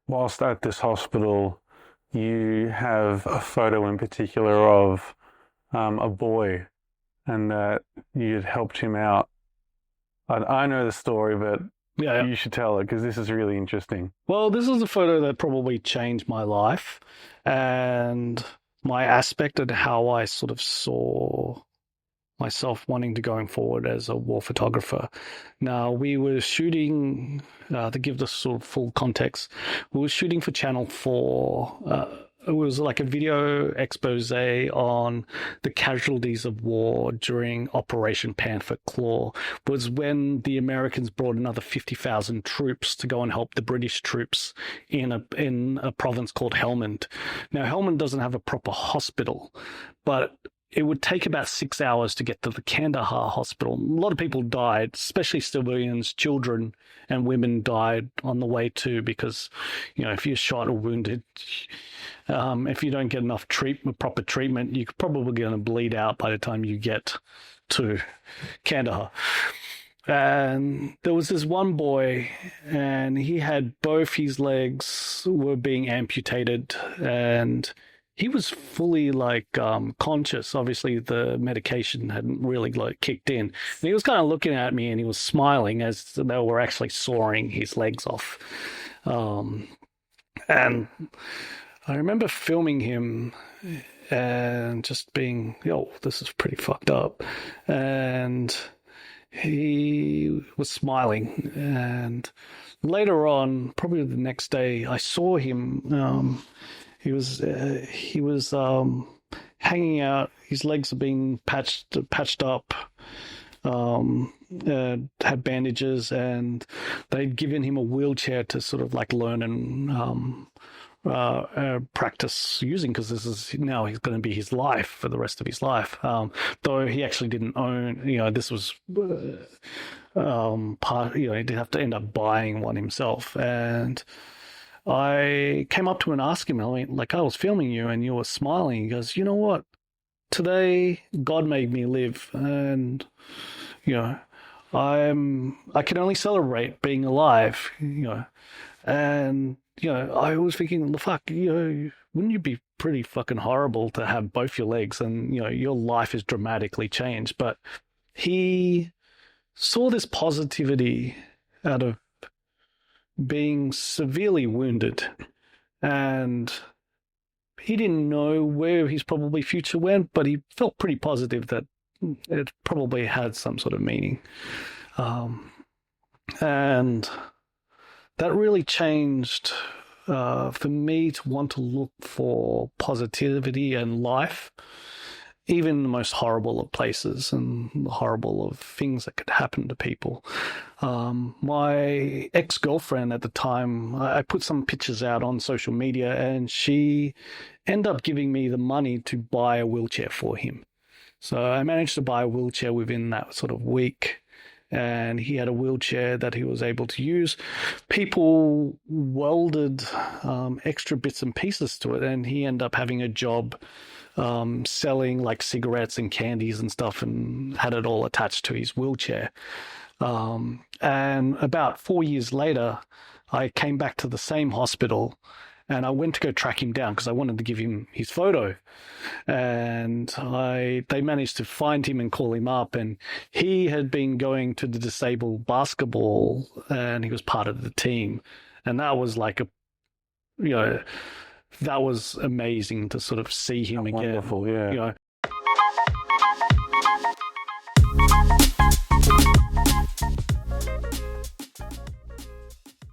whilst at this hospital, you have a photo in particular of a boy and that you'd helped him out. I know the story, but Yeah. you should tell it because this is really interesting. Well, this is a photo that probably changed my life and my aspect and how I sort of saw myself wanting to going forward as a war photographer. Now, we were shooting, to give the sort of full context, we were shooting for Channel 4. It was like a video expose on the casualties of war during Operation Panther Claw. Was when the Americans brought another 50,000 troops to go and help the British troops in a province called Helmand. Now, Helmand doesn't have a proper hospital, but it would take about 6 hours to get to the Kandahar hospital. A lot of people died, especially civilians, children, and women died on the way too, because, if you're shot or wounded, if you don't get enough proper treatment, you're probably going to bleed out by the time you get to Kandahar. And there was this one boy, and he had both his legs were being amputated, and he was fully conscious. Obviously, the medication hadn't really kicked in. And he was kind of looking at me, and he was smiling as they were actually sawing his legs off. And I remember filming him and just being, yo, this is pretty fucked up. And he was smiling. And later on, probably the next day, I saw him. He was hanging out. His legs are being patched up. Had bandages, and they'd given him a wheelchair to sort of learn and practice using, because this is now he's going to be his life for the rest of his life. Though he actually didn't own, this was part. He did have to end up buying one himself, and I came up to him and asked him, I was filming you and you were smiling. He goes, you know what? Today, God made me live, and, I can only celebrate being alive, and, I was thinking, fuck, wouldn't you be pretty fucking horrible to have both your legs and, your life is dramatically changed? But he saw this positivity out of being severely wounded, and he didn't know where his probably future went, but he felt pretty positive that it probably had some sort of meaning. And that really changed for me to want to look for positivity and life, even in the most horrible of places and horrible of things that could happen to people. My ex-girlfriend at the time, I put some pictures out on social media, and she ended up giving me the money to buy a wheelchair for him. So I managed to buy a wheelchair within that sort of week, and he had a wheelchair that he was able to use. People welded extra bits and pieces to it, and he ended up having a job selling cigarettes and candies and stuff, and had it all attached to his wheelchair. And about 4 years later, I came back to the same hospital, and I went to go track him down because I wanted to give him his photo. And they managed to find him and call him up, and he had been going to the disabled basketball, and he was part of the team. And that was that was amazing to sort of see him again. Wonderful, yeah.